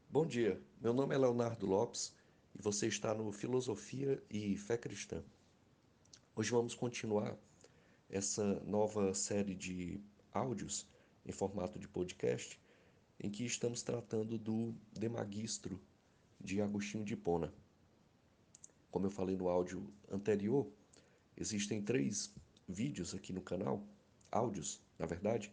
Bom dia, meu nome é Leonardo Lopes e você está no Filosofia e Fé Cristã. Hoje vamos continuar essa nova série de áudios em formato de podcast, em que estamos tratando do De Magistro de Agostinho de Hipona. Como eu falei no áudio anterior, existem três vídeos aqui no canal, áudios, na verdade,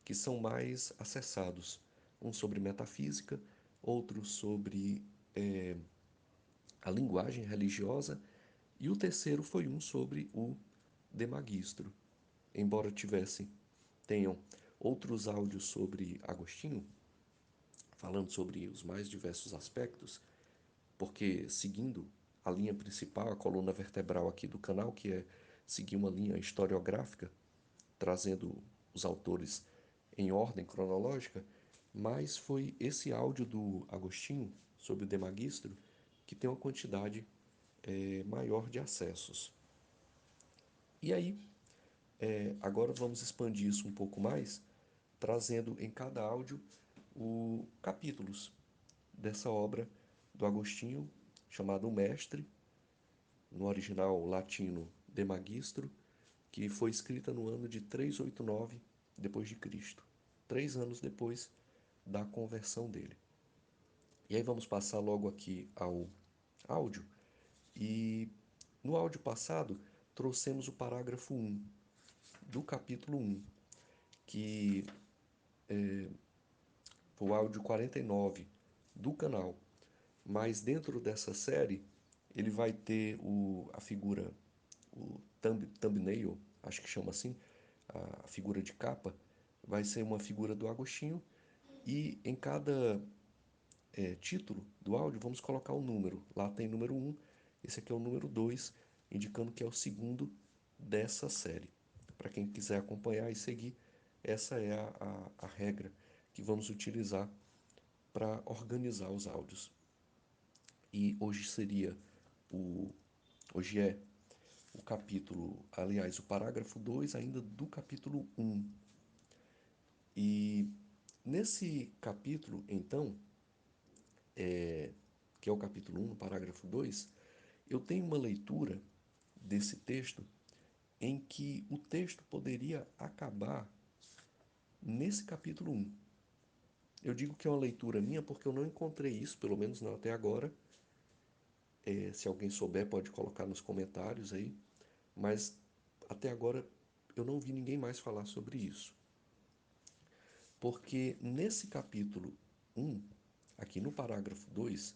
que são mais acessados. Um sobre metafísica, outro sobre a linguagem religiosa, e o terceiro foi um sobre o De Magistro. Embora tenham outros áudios sobre Agostinho, falando sobre os mais diversos aspectos, porque seguindo a linha principal, a coluna vertebral aqui do canal, que é seguir uma linha historiográfica, trazendo os autores em ordem cronológica, mas foi esse áudio do Agostinho sobre o De Magistro que tem uma quantidade maior de acessos. E aí, agora vamos expandir isso um pouco mais, trazendo em cada áudio o capítulos dessa obra do Agostinho, chamado O Mestre, no original latino De Magistro, que foi escrita no ano de 389 depois de Cristo, 3 anos depois da conversão dele. E aí vamos passar logo aqui ao áudio. E no áudio passado trouxemos o parágrafo 1 do capítulo 1, que foi o áudio 49 do canal. Mas dentro dessa série, ele vai ter a figura, o thumbnail, acho que chama assim, a figura de capa, vai ser uma figura do Agostinho, e em cada título do áudio vamos colocar o número. Lá tem número 1, esse aqui é o número 2, indicando que é o segundo dessa série. Para quem quiser acompanhar e seguir, essa é a regra que vamos utilizar para organizar os áudios. E o hoje é o capítulo, aliás, o parágrafo 2 ainda do capítulo 1. E nesse capítulo, então, que é o capítulo 1, no parágrafo 2, eu tenho uma leitura desse texto em que o texto poderia acabar nesse capítulo 1. Eu digo que é uma leitura minha porque eu não encontrei isso, pelo menos não até agora. Se alguém souber, pode colocar nos comentários aí. Mas até agora eu não vi ninguém mais falar sobre isso. Porque nesse capítulo 1, aqui no parágrafo 2,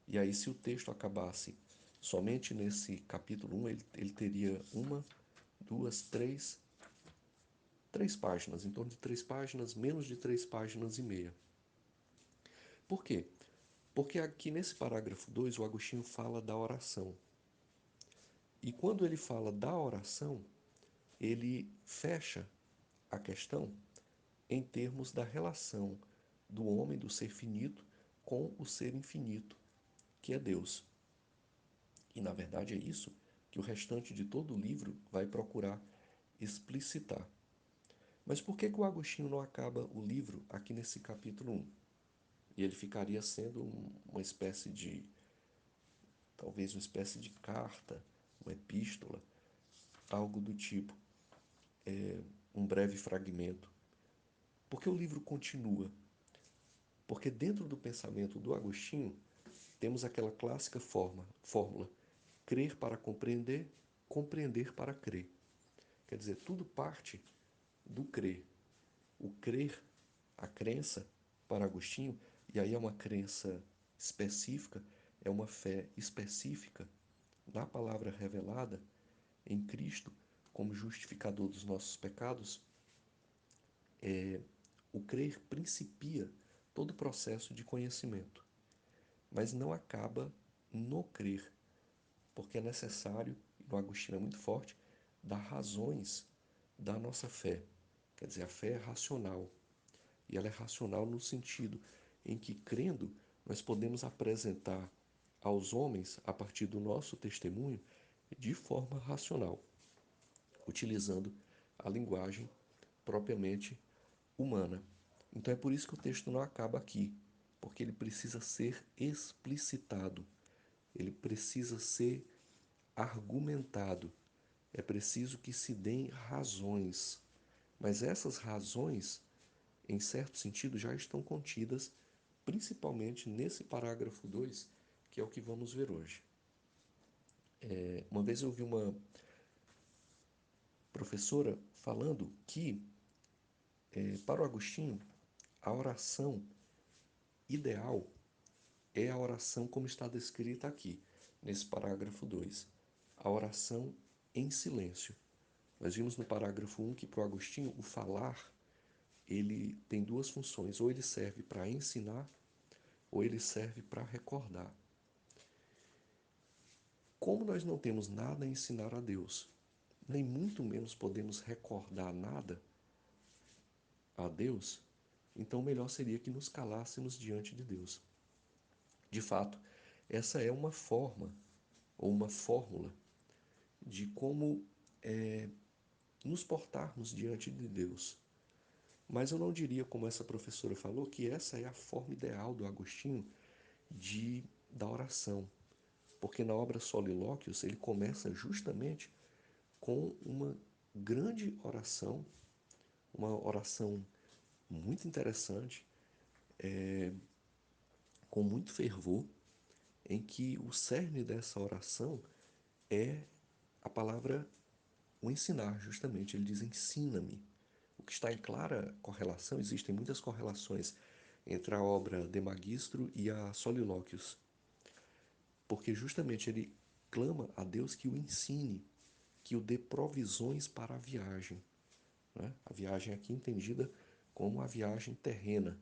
e aí se o texto acabasse somente nesse capítulo 1, ele teria uma, duas, três páginas, em torno de 3 páginas, menos de 3 páginas e meia. Por quê? Porque aqui nesse parágrafo 2 o Agostinho fala da oração. E quando ele fala da oração, ele fecha a questão em termos da relação do homem, do ser finito, com o ser infinito, que é Deus. E na verdade é isso que o restante de todo o livro vai procurar explicitar. Mas por que que o Agostinho não acaba o livro aqui nesse capítulo 1? E ele ficaria sendo uma espécie de, talvez uma espécie de carta, uma epístola, algo do tipo, um breve fragmento. Porque o livro continua. Porque dentro do pensamento do Agostinho, temos aquela clássica fórmula: crer para compreender, compreender para crer. Quer dizer, tudo parte do crer. O crer, a crença, para Agostinho, e aí é uma crença específica, é uma fé específica na palavra revelada em Cristo como justificador dos nossos pecados. O crer principia todo o processo de conhecimento, mas não acaba no crer, porque é necessário, e no Agostinho é muito forte, dar razões da nossa fé. Quer dizer, a fé é racional. E ela é racional no sentido em que, crendo, nós podemos apresentar aos homens, a partir do nosso testemunho, de forma racional, utilizando a linguagem propriamente humana. Então é por isso que o texto não acaba aqui. porque ele precisa ser explicitado, ele precisa ser argumentado, é preciso que se deem razões. Mas essas razões, em certo sentido, já estão contidas principalmente nesse parágrafo 2, que é o que vamos ver hoje. Uma vez eu ouvi uma professora falando que, para o Agostinho, a oração ideal é a oração como está descrita aqui, nesse parágrafo 2, a oração em silêncio. Nós vimos no parágrafo 1 que para o Agostinho o falar ele tem duas funções, ou ele serve para ensinar, ou ele serve para recordar. Como nós não temos nada a ensinar a Deus, nem muito menos podemos recordar nada a Deus, então melhor seria que nos calássemos diante de Deus. De fato, essa é uma forma ou uma fórmula de como nos portarmos diante de Deus. Mas eu não diria, como essa professora falou, que essa é a forma ideal do Agostinho da oração. Porque na obra Solilóquios ele começa justamente com uma grande oração, uma oração muito interessante, com muito fervor, em que o cerne dessa oração é a palavra o ensinar, justamente. Ele diz: ensina-me. O que está em clara correlação, existem muitas correlações entre a obra De Magistro e a Solilóquios, porque justamente ele clama a Deus que o ensine, que o dê provisões para a viagem, né? A viagem aqui entendida como a viagem terrena.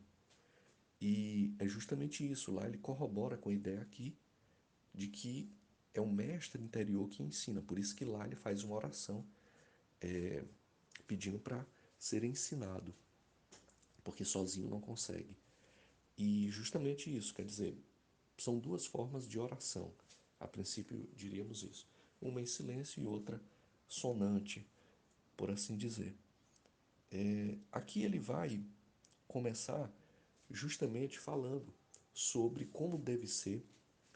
E é justamente isso, lá ele corrobora com a ideia aqui de que é um mestre interior que ensina, por isso que lá ele faz uma oração pedindo para ser ensinado, porque sozinho não consegue. E justamente isso, quer dizer, são duas formas de oração. A princípio diríamos isso. Uma em silêncio e outra sonante, por assim dizer. Aqui ele vai começar justamente falando sobre como deve ser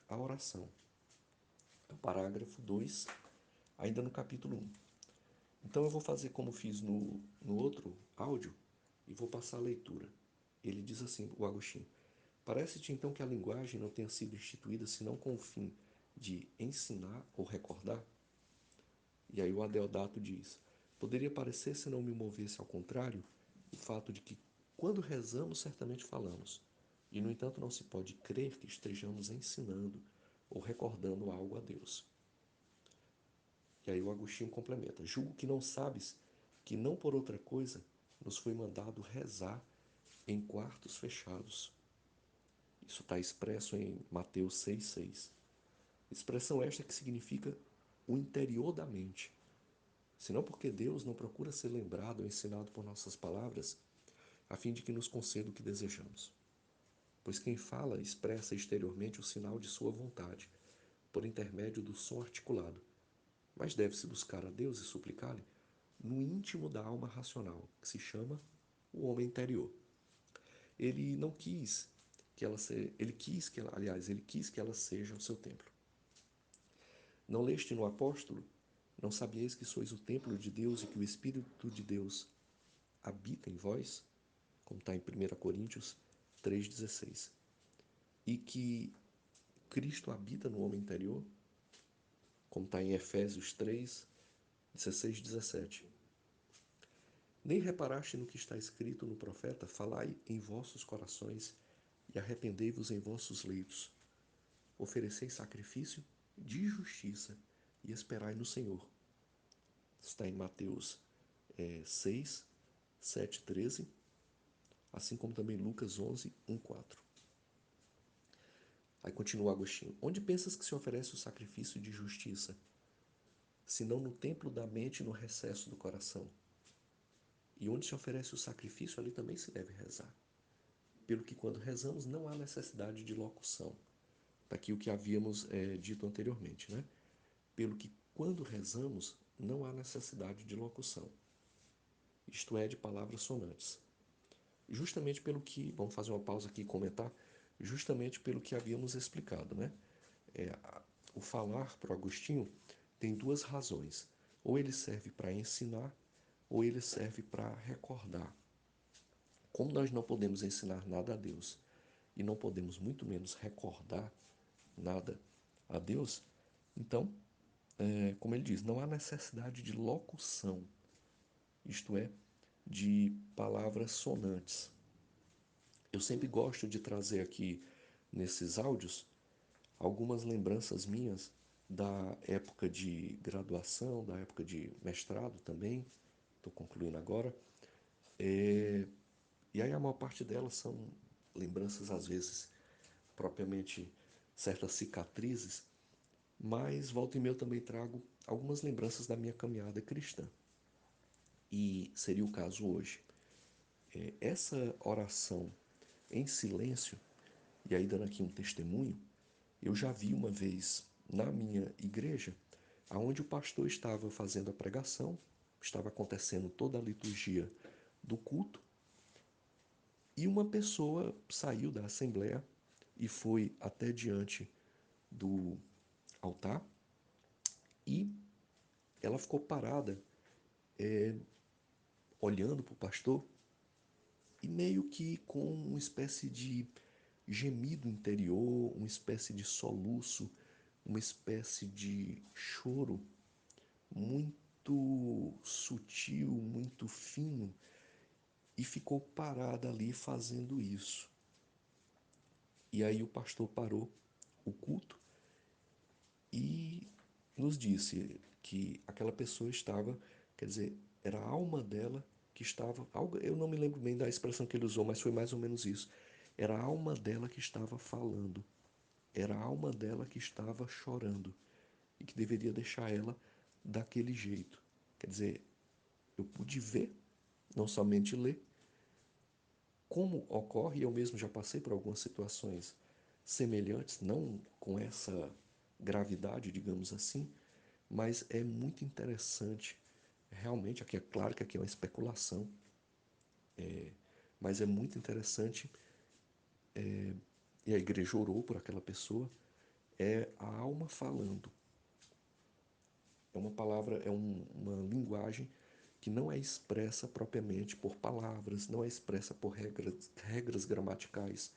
a oração. É o parágrafo 2, ainda no capítulo 1. Então eu vou fazer como fiz no outro áudio e vou passar a leitura. Ele diz assim, o Agostinho: parece-te então que a linguagem não tenha sido instituída senão com o fim de ensinar ou recordar? E aí o Adeodato diz: poderia parecer, se não me movesse ao contrário, o fato de que, quando rezamos, certamente falamos, e no entanto não se pode crer que estejamos ensinando ou recordando algo a Deus. E aí o Agostinho complementa: julgo que não sabes que não por outra coisa nos foi mandado rezar em quartos fechados. Isso está expresso em Mateus 6,6. Expressão esta que significa o interior da mente, senão porque Deus não procura ser lembrado ou ensinado por nossas palavras, a fim de que nos conceda o que desejamos. Pois quem fala expressa exteriormente o sinal de sua vontade, por intermédio do som articulado, mas deve-se buscar a Deus e suplicar-lhe no íntimo da alma racional, que se chama o homem interior. Ele não quis que ela ele quis que ela, aliás, ele quis que ela seja o seu templo. Não leste no apóstolo? Não sabieis que sois o templo de Deus e que o Espírito de Deus habita em vós? Como está em 1 Coríntios 3,16. E que Cristo habita no homem interior? Como está em Efésios 3:16, 17. Nem reparaste no que está escrito no profeta: falai em vossos corações e arrependei-vos em vossos leitos. Ofereceis sacrifício de justiça e esperai no Senhor. Está em Mateus 6, 7, 13, assim como também Lucas 11, 1, 4. Aí continua Agostinho: onde pensas que se oferece o sacrifício de justiça, senão no templo da mente e no recesso do coração? E onde se oferece o sacrifício, ali também se deve rezar. Pelo que quando rezamos não há necessidade de locução. Está aqui o que havíamos dito anteriormente, né? Pelo que quando rezamos não há necessidade de locução. Isto é, de palavras sonantes. Justamente pelo que, vamos fazer uma pausa aqui e comentar, justamente pelo que havíamos explicado, né? O falar para o Agostinho tem duas razões. Ou ele serve para ensinar, ou ele serve para recordar. Como nós não podemos ensinar nada a Deus e não podemos muito menos recordar nada a Deus, então, como ele diz, não há necessidade de locução, isto é, de palavras sonantes. Eu sempre gosto de trazer aqui nesses áudios algumas lembranças minhas da época de graduação, da época de mestrado também, estou concluindo agora. E aí a maior parte delas são lembranças, às vezes, propriamente certas cicatrizes, mas volta e meia eu também trago algumas lembranças da minha caminhada cristã. E seria o caso hoje. Essa oração em silêncio, e aí dando aqui um testemunho, eu já vi uma vez na minha igreja, aonde o pastor estava fazendo a pregação, estava acontecendo toda a liturgia do culto, e uma pessoa saiu da assembleia e foi até diante do altar e ela ficou parada, olhando para o pastor e meio que com uma espécie de gemido interior, uma espécie de soluço, uma espécie de choro muito sutil, muito fino, e ficou parada ali fazendo isso. E aí o pastor parou o culto e nos disse que aquela pessoa estava, quer dizer, era a alma dela que estava, algo, eu não me lembro bem da expressão que ele usou, mas foi mais ou menos isso. Era a alma dela que estava falando, era a alma dela que estava chorando e que deveria deixar ela daquele jeito. Quer dizer, eu pude ver, não somente ler, como ocorre, eu mesmo já passei por algumas situações semelhantes, não com essa gravidade, digamos assim, mas é muito interessante. Realmente, aqui é claro que aqui é uma especulação, mas é muito interessante, e a igreja orou por aquela pessoa, é a alma falando. É uma palavra, uma linguagem que não é expressa propriamente por palavras, não é expressa por regras gramaticais,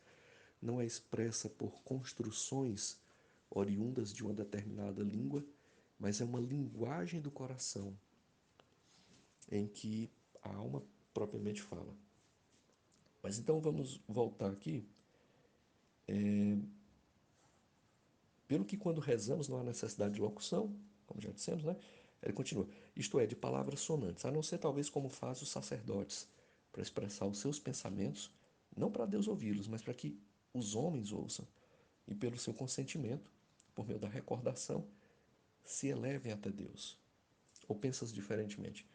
não é expressa por construções oriundas de uma determinada língua, mas é uma linguagem do coração em que a alma propriamente fala. Mas então vamos voltar aqui. Pelo que quando rezamos não há necessidade de locução, como já dissemos, né? Ele continua, isto é, de palavras sonantes, a não ser talvez como faz os sacerdotes, para expressar os seus pensamentos, não para Deus ouvi-los, mas para que os homens ouçam, e pelo seu consentimento, por meio da recordação, se elevem até Deus. Ou pensas diferentemente?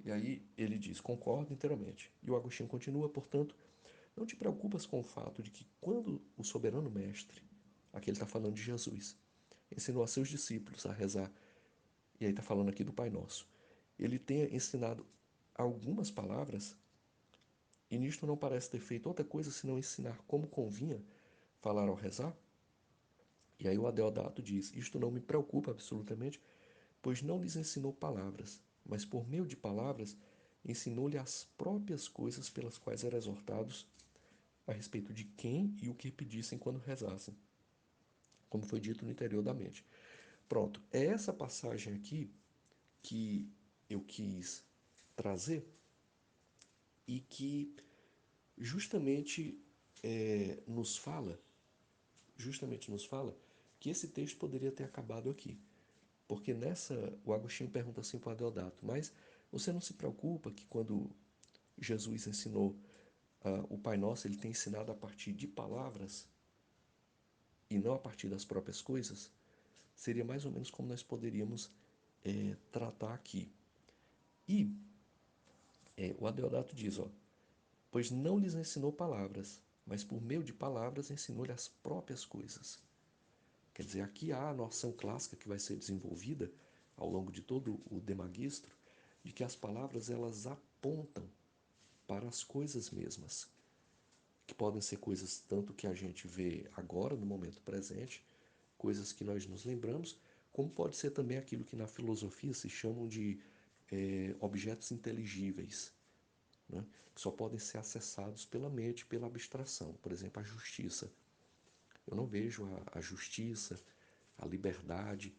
E aí ele diz, concordo inteiramente. E o Agostinho continua, portanto, não te preocupas com o fato de que quando o soberano mestre, aqui ele está falando de Jesus, ensinou a seus discípulos a rezar, e aí está falando aqui do Pai Nosso, ele tenha ensinado algumas palavras, e nisto não parece ter feito outra coisa senão ensinar como convinha falar ao rezar? E aí o Adeodato diz, isto não me preocupa absolutamente, pois não lhes ensinou palavras, mas por meio de palavras ensinou-lhe as próprias coisas pelas quais eram exortados a respeito de quem e o que pedissem quando rezassem, como foi dito no interior da mente. Pronto, é essa passagem aqui que eu quis trazer e que justamente nos fala, que esse texto poderia ter acabado aqui. Porque nessa, o Agostinho pergunta assim para o Adeodato, mas você não se preocupa que quando Jesus ensinou o Pai Nosso, ele tem ensinado a partir de palavras e não a partir das próprias coisas? Seria mais ou menos como nós poderíamos tratar aqui. E o Adeodato diz, ó, pois não lhes ensinou palavras, mas por meio de palavras ensinou-lhe as próprias coisas. Quer dizer, aqui há a noção clássica que vai ser desenvolvida ao longo de todo o Demagistro, de que as palavras elas apontam para as coisas mesmas. que podem ser coisas tanto que a gente vê agora, no momento presente, coisas que nós nos lembramos, como pode ser também aquilo que na filosofia se chamam de objetos inteligíveis, né? Que só podem ser acessados pela mente, pela abstração. Por exemplo, a justiça. Eu não vejo a justiça, a liberdade,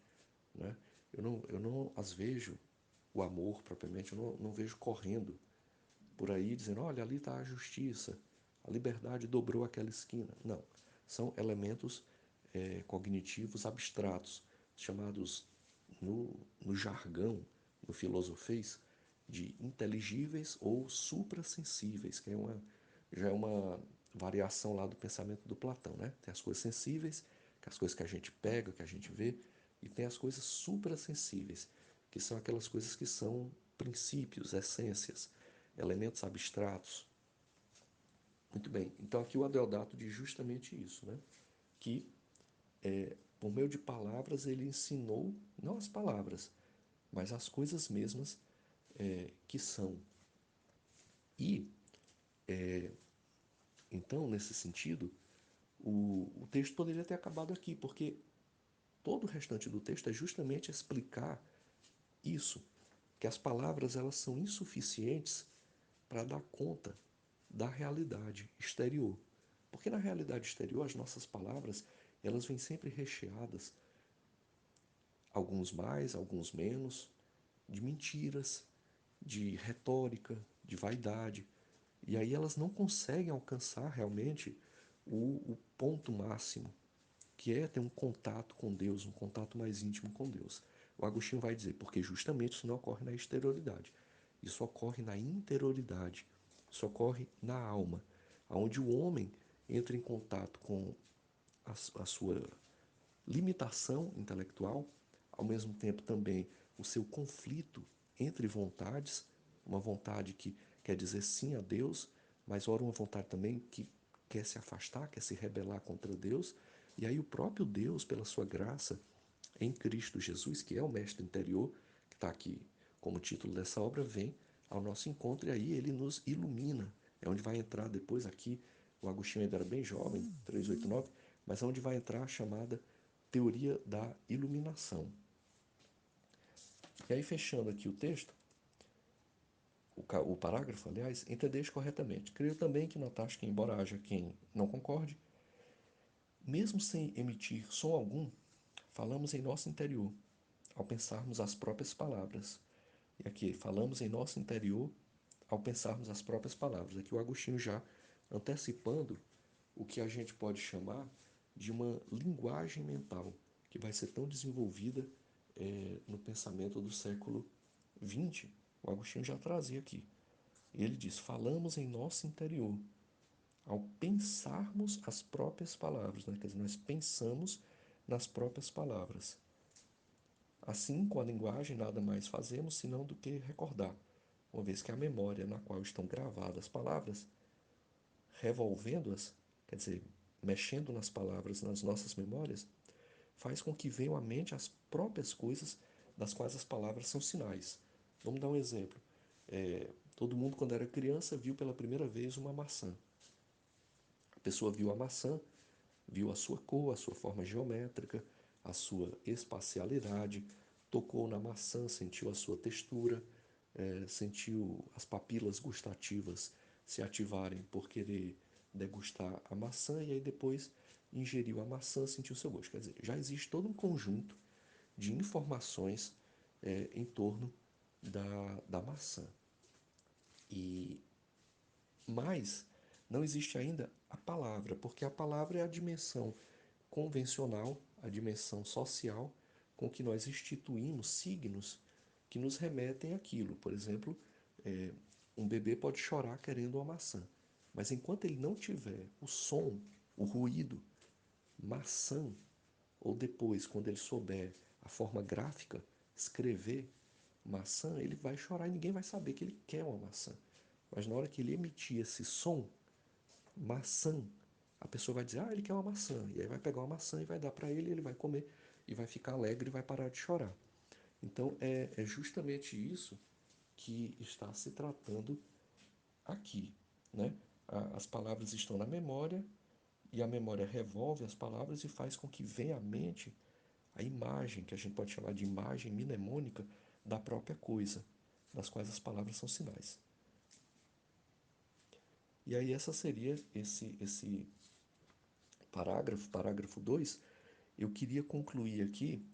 né? Eu não as vejo, o amor propriamente, eu não vejo correndo por aí dizendo, olha, ali está a justiça, a liberdade dobrou aquela esquina. Não, são elementos cognitivos abstratos, chamados no jargão, no filosofês, de inteligíveis ou suprassensíveis, que já é uma variação lá do pensamento do Platão, né? Tem as coisas sensíveis, que é as coisas que a gente pega, que a gente vê, e tem as coisas suprassensíveis, que são aquelas coisas que são princípios, essências, elementos abstratos. Muito bem, então aqui o Adeodato diz justamente isso, né? Que por meio de palavras ele ensinou, não as palavras, mas as coisas mesmas que são. E, então, nesse sentido, o texto poderia ter acabado aqui, porque todo o restante do texto é justamente explicar isso, que as palavras elas são insuficientes para dar conta da realidade exterior. Porque na realidade exterior, as nossas palavras, elas vêm sempre recheadas, alguns mais, alguns menos, de mentiras, de retórica, de vaidade. E aí elas não conseguem alcançar realmente o ponto máximo, que é ter um contato com Deus, um contato mais íntimo com Deus. O Agostinho vai dizer, porque justamente isso não ocorre na exterioridade, isso ocorre na interioridade, isso ocorre na alma, onde o homem entra em contato com a sua limitação intelectual, ao mesmo tempo também o seu conflito entre vontades, uma vontade que quer dizer sim a Deus, mas ora uma vontade também que quer se afastar, quer se rebelar contra Deus, e aí o próprio Deus, pela sua graça em Cristo Jesus, que é o mestre interior, que está aqui como título dessa obra, vem ao nosso encontro e aí ele nos ilumina. É onde vai entrar depois aqui, o Agostinho ainda era bem jovem, 389, mas é onde vai entrar a chamada teoria da iluminação. E aí, fechando aqui o texto, o parágrafo, aliás, entendeis corretamente. Creio também que notaste que, embora haja quem não concorde, mesmo sem emitir som algum, falamos em nosso interior, ao pensarmos as próprias palavras. E aqui, falamos em nosso interior ao pensarmos as próprias palavras. Aqui o Agostinho já antecipando o que a gente pode chamar de uma linguagem mental, que vai ser tão desenvolvida no pensamento do século XX. O Agostinho já trazia aqui. Ele diz: falamos em nosso interior, ao pensarmos as próprias palavras, né? Quer dizer, nós pensamos nas próprias palavras. Assim, com a linguagem, nada mais fazemos senão do que recordar, uma vez que a memória na qual estão gravadas as palavras, revolvendo-as, quer dizer, mexendo nas palavras, nas nossas memórias, faz com que venham à mente as próprias coisas das quais as palavras são sinais. Vamos dar um exemplo. Todo mundo, quando era criança, viu pela primeira vez uma maçã. A pessoa viu a maçã, viu a sua cor, a sua forma geométrica, a sua espacialidade, tocou na maçã, sentiu a sua textura, sentiu as papilas gustativas se ativarem por querer degustar a maçã e aí depois ingeriu a maçã, sentiu o seu gosto. Quer dizer, já existe todo um conjunto de informações em torno da maçã. E mas não existe ainda a palavra, porque a palavra é a dimensão convencional, a dimensão social com que nós instituímos signos que nos remetem àquilo. Por exemplo, um bebê pode chorar querendo uma maçã, mas enquanto ele não tiver o som, o ruído, maçã, ou depois, quando ele souber a forma gráfica, escrever maçã, ele vai chorar e ninguém vai saber que ele quer uma maçã. Mas na hora que ele emitir esse som, maçã, a pessoa vai dizer, ah, ele quer uma maçã. E aí vai pegar uma maçã e vai dar para ele, ele vai comer e vai ficar alegre e vai parar de chorar. Então é justamente isso que está se tratando aqui, né? As palavras estão na memória e a memória revolve as palavras e faz com que venha à mente a imagem, que a gente pode chamar de imagem mnemônica da própria coisa, das quais as palavras são sinais. E aí essa seria esse parágrafo 2. Eu queria concluir aqui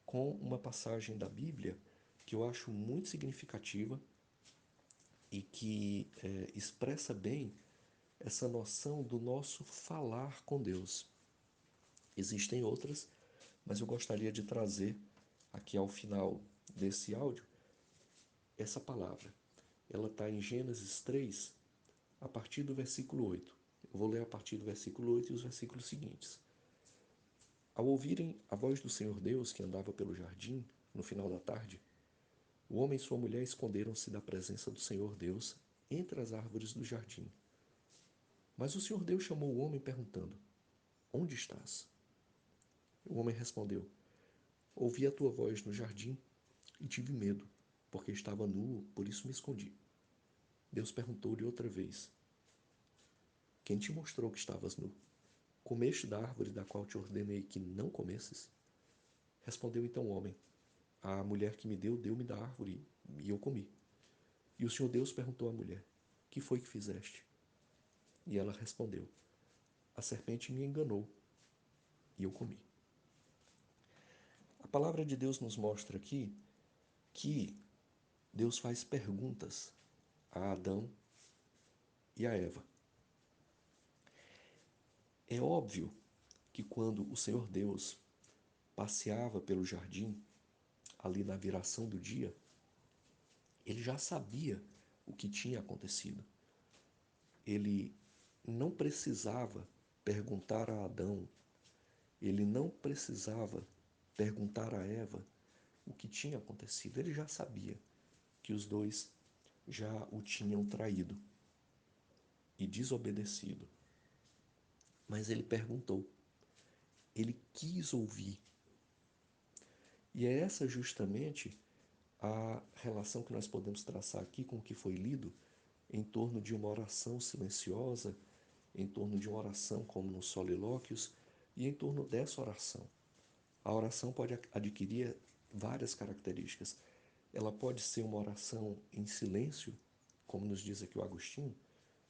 com uma passagem da Bíblia que eu acho muito significativa e que expressa bem essa noção do nosso falar com Deus. Existem outras, mas eu gostaria de trazer aqui ao final desse áudio essa palavra. Ela está em Gênesis 3, a partir do versículo 8. Eu vou ler a partir do versículo 8 e os versículos seguintes. Ao ouvirem a voz do Senhor Deus que andava pelo jardim, no final da tarde, o homem e sua mulher esconderam-se da presença do Senhor Deus entre as árvores do jardim. Mas o Senhor Deus chamou o homem perguntando: Onde estás? O homem respondeu: Ouvi a tua voz no jardim e tive medo, porque estava nu, por isso me escondi. Deus perguntou-lhe outra vez: Quem te mostrou que estavas nu? Comeste da árvore da qual te ordenei que não comesses? Respondeu então o homem: A mulher que me deu, deu-me da árvore e eu comi. E o Senhor Deus perguntou à mulher: Que foi que fizeste? E ela respondeu: A serpente me enganou e eu comi. A palavra de Deus nos mostra aqui que Deus faz perguntas a Adão e a Eva. É óbvio que quando o Senhor Deus passeava pelo jardim, ali na viração do dia, ele já sabia o que tinha acontecido. Ele não precisava perguntar a Adão, ele não precisava perguntar a Eva o que tinha acontecido. Ele já sabia que os dois já o tinham traído e desobedecido. Mas ele perguntou, ele quis ouvir. E é essa justamente a relação que nós podemos traçar aqui com o que foi lido em torno de uma oração silenciosa, em torno de uma oração como nos solilóquios e em torno dessa oração. A oração pode adquirir várias características. Ela pode ser uma oração em silêncio, como nos diz aqui o Agostinho,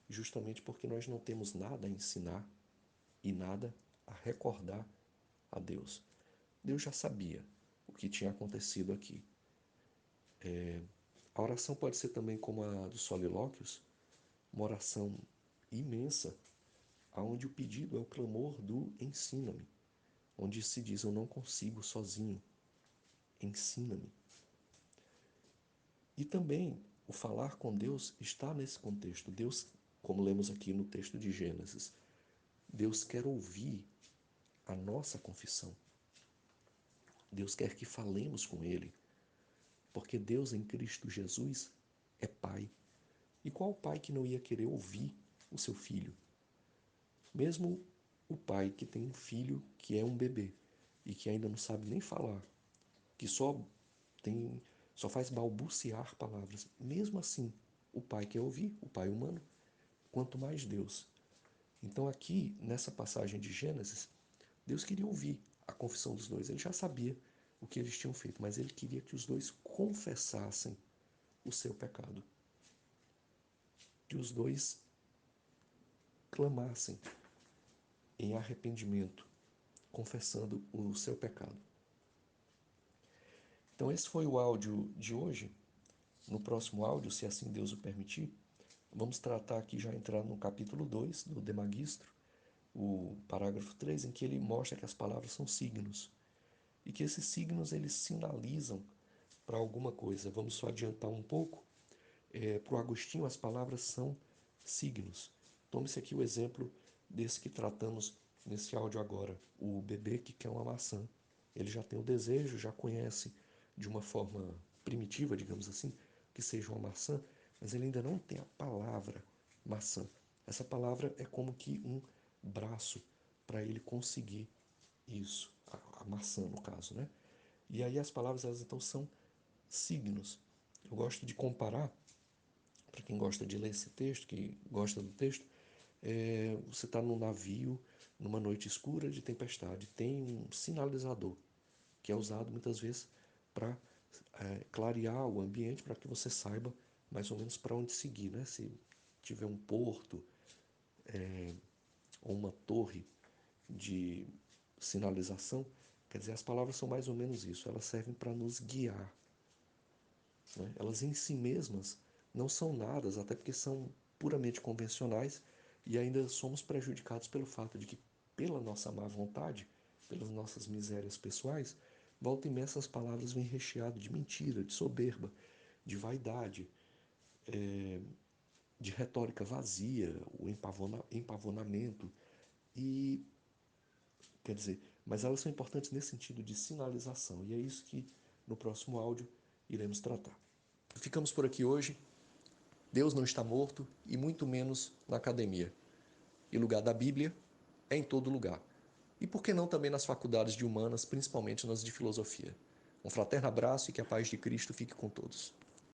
justamente porque nós não temos nada a ensinar e nada a recordar a Deus. Deus já sabia o que tinha acontecido aqui. A oração pode ser também como a dos solilóquios, uma oração imensa, onde o pedido é o clamor do ensina-me, onde se diz eu não consigo sozinho, ensina-me. E também o falar com Deus está nesse contexto. Deus, como lemos aqui no texto de Gênesis, Deus quer ouvir a nossa confissão. Deus quer que falemos com Ele, porque Deus em Cristo Jesus é Pai. E qual pai que não ia querer ouvir o seu filho? Mesmo o pai que tem um filho que é um bebê e que ainda não sabe nem falar, que tem, só faz balbuciar palavras, mesmo assim, o pai quer ouvir, o pai humano, quanto mais Deus. Então aqui, nessa passagem de Gênesis, Deus queria ouvir a confissão dos dois. Ele já sabia o que eles tinham feito, mas ele queria que os dois confessassem o seu pecado. Que os dois clamassem em arrependimento, confessando o seu pecado. Então esse foi o áudio de hoje. No próximo áudio, se assim Deus o permitir, vamos tratar aqui, já entrar no capítulo 2 do De Magistro, o parágrafo 3, em que ele mostra que as palavras são signos e que esses signos eles sinalizam para alguma coisa. Vamos só adiantar um pouco. Para o Agostinho, as palavras são signos. Tome-se aqui o exemplo desse que tratamos nesse áudio agora. O bebê que quer uma maçã. Ele já tem o desejo, já conhece de uma forma primitiva, digamos assim, que seja uma maçã, mas ele ainda não tem a palavra maçã. Essa palavra é como que um braço para ele conseguir isso, a maçã no caso, né? E aí as palavras, elas então são signos. Eu gosto de comparar, para quem gosta de ler esse texto, que gosta do texto, Você está num navio, numa noite escura de tempestade, tem um sinalizador que é usado muitas vezes para clarear o ambiente para que você saiba mais ou menos para onde seguir, né? Se tiver um porto ou uma torre de sinalização, quer dizer, as palavras são mais ou menos isso, elas servem para nos guiar, né? Elas em si mesmas não são nada, até porque são puramente convencionais e ainda somos prejudicados pelo fato de que, pela nossa má vontade, pelas nossas misérias pessoais, volta e meia essas palavras vêm recheadas de mentira, de soberba, de vaidade, de retórica vazia, o empavonamento e, quer dizer, mas elas são importantes nesse sentido de sinalização e é isso que no próximo áudio iremos tratar. Ficamos por aqui hoje. Deus não está morto e muito menos na academia. E lugar da Bíblia é em todo lugar. E por que não também nas faculdades de humanas, principalmente nas de filosofia? Um fraterno abraço e que a paz de Cristo fique com todos.